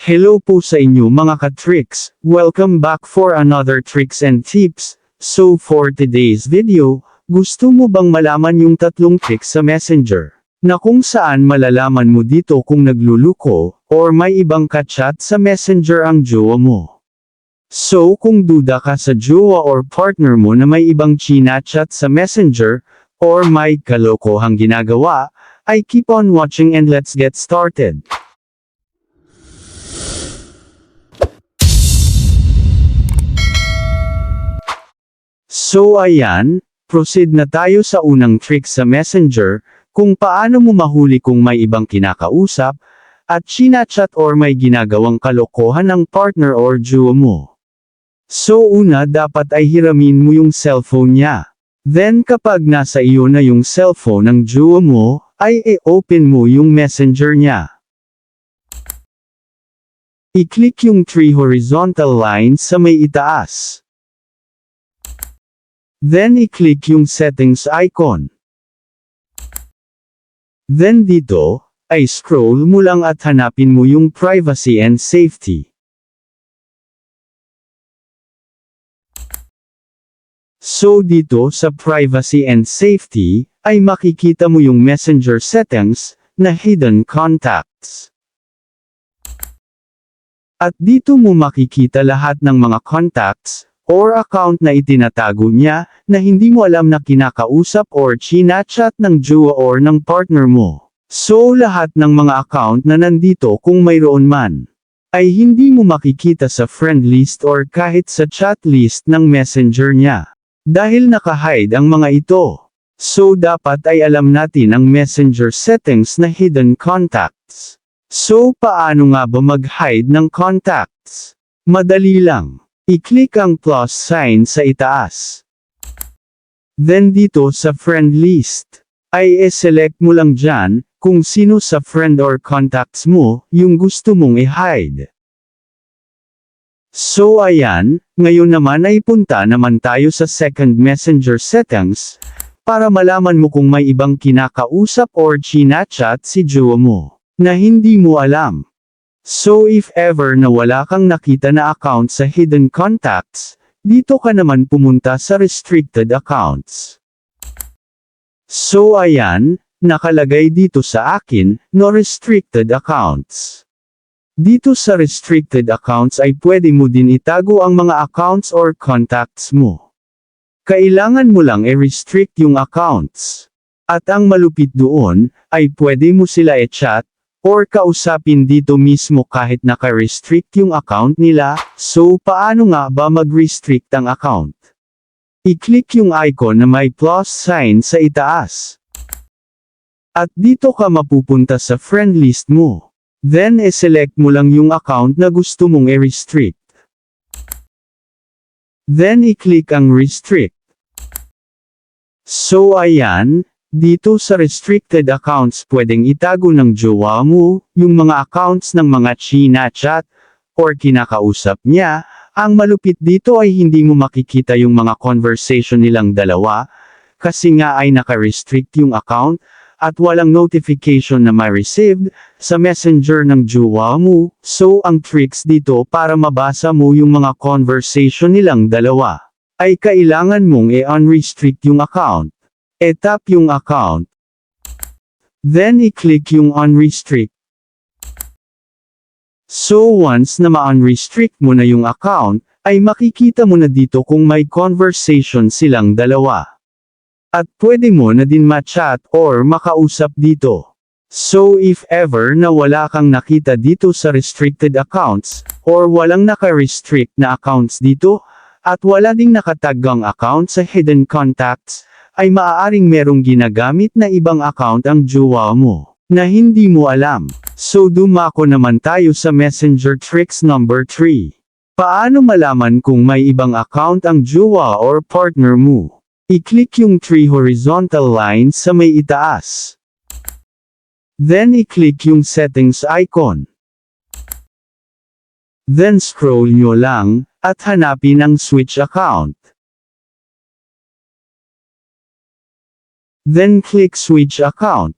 Hello po sa inyo mga ka-tricks, welcome back for another tricks and tips. So for today's video, gusto mo bang malaman yung 3 tricks sa Messenger, na kung saan malalaman mo dito kung nagluluko, or may ibang ka-chat sa Messenger ang jowa mo. So kung duda ka sa jowa or partner mo na may ibang chinachat sa Messenger, or may kalokohang ginagawa, ay keep on watching and let's get started. So ayan, proceed na tayo sa unang trick sa Messenger, kung paano mo mahuli kung may ibang kinakausap, at chinachat or may ginagawang kalokohan ng partner or jowa mo. So una dapat ay hiramin mo yung cellphone niya. Then kapag nasa iyo na yung cellphone ng jowa mo, ay i-open mo yung Messenger niya. I-click yung 3 horizontal lines sa may itaas. Then i-click yung settings icon. Then dito, ay scroll mo lang at hanapin mo yung privacy and safety. So dito sa privacy and safety, ay makikita mo yung Messenger settings, na hidden contacts. At dito mo makikita lahat ng mga contacts, or account na itinatago niya, na hindi mo alam na kinakausap or chinachat ng jowa or ng partner mo. So lahat ng mga account na nandito kung mayroon man, ay hindi mo makikita sa friend list or kahit sa chat list ng Messenger niya. Dahil naka-hide ang mga ito. So dapat ay alam natin ang Messenger settings na hidden contacts. So paano nga ba mag-hide ng contacts? Madali lang. I-click ang plus sign sa itaas. Then dito sa friend list, ay select mo lang dyan, kung sino sa friend or contacts mo, yung gusto mong i-hide. So ayan, ngayon naman ay punta naman tayo sa second Messenger settings, para malaman mo kung may ibang kinakausap or chinachat si jowa mo, na hindi mo alam. So if ever na wala kang nakita na account sa hidden contacts, dito ka naman pumunta sa restricted accounts. So ayan, nakalagay dito sa akin, no restricted accounts. Dito sa restricted accounts ay pwede mo din itago ang mga accounts or contacts mo. Kailangan mo lang i-restrict yung accounts. At ang malupit doon, ay pwede mo sila i-chat, or kausapin dito mismo kahit naka-restrict yung account nila. So paano nga ba mag-restrict ang account? I-click yung icon na may plus sign sa itaas. At dito ka mapupunta sa friend list mo. Then select mo lang yung account na gusto mong i-restrict. Then i-click ang restrict. So ayan, dito sa restricted accounts pwedeng itago ng jowa mo, yung mga accounts ng mga chinachat, or kinakausap niya. Ang malupit dito ay hindi mo makikita yung mga conversation nilang dalawa, kasi nga ay naka-restrict yung account, at walang notification na may received, sa Messenger ng jowa mo. So ang tricks dito para mabasa mo yung mga conversation nilang dalawa, ay kailangan mong i-unrestrict yung account. I-tap yung account. Then i-click yung unrestrict. So once na ma-unrestrict mo na yung account, ay makikita mo na dito kung may conversation silang dalawa. At pwede mo na din ma-chat or makausap dito. So if ever na wala kang nakita dito sa restricted accounts, or walang naka-restrict na accounts dito, at wala ding nakataggang account sa hidden contacts, ay maaaring merong ginagamit na ibang account ang jowa mo, na hindi mo alam. So dumako naman tayo sa Messenger tricks number 3. Paano malaman kung may ibang account ang jowa or partner mo? I-click yung 3 horizontal lines sa may itaas. Then i-click yung settings icon. Then scroll nyo lang, at hanapin ang switch account. Then click switch account.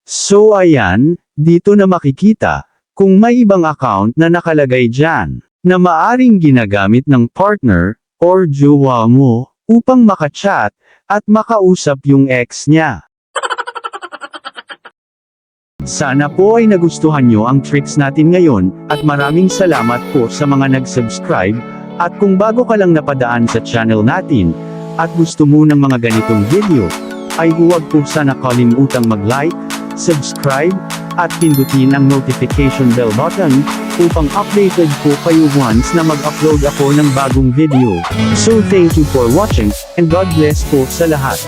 So ayan, dito na makikita, Kung may ibang account na nakalagay dyan, na maaring ginagamit ng partner, or jowa mo, upang makachat, at makausap yung ex niya. Sana po ay nagustuhan nyo ang tricks natin ngayon, at maraming salamat po sa mga nag-subscribe, at kung bago ka lang napadaan sa channel natin, at gusto mo ng mga ganitong video, ay huwag po sana kalimutang mag-like, subscribe, at pindutin ang notification bell button, upang updated po kayo once na mag-upload ako ng bagong video. So thank you for watching, and God bless po sa lahat.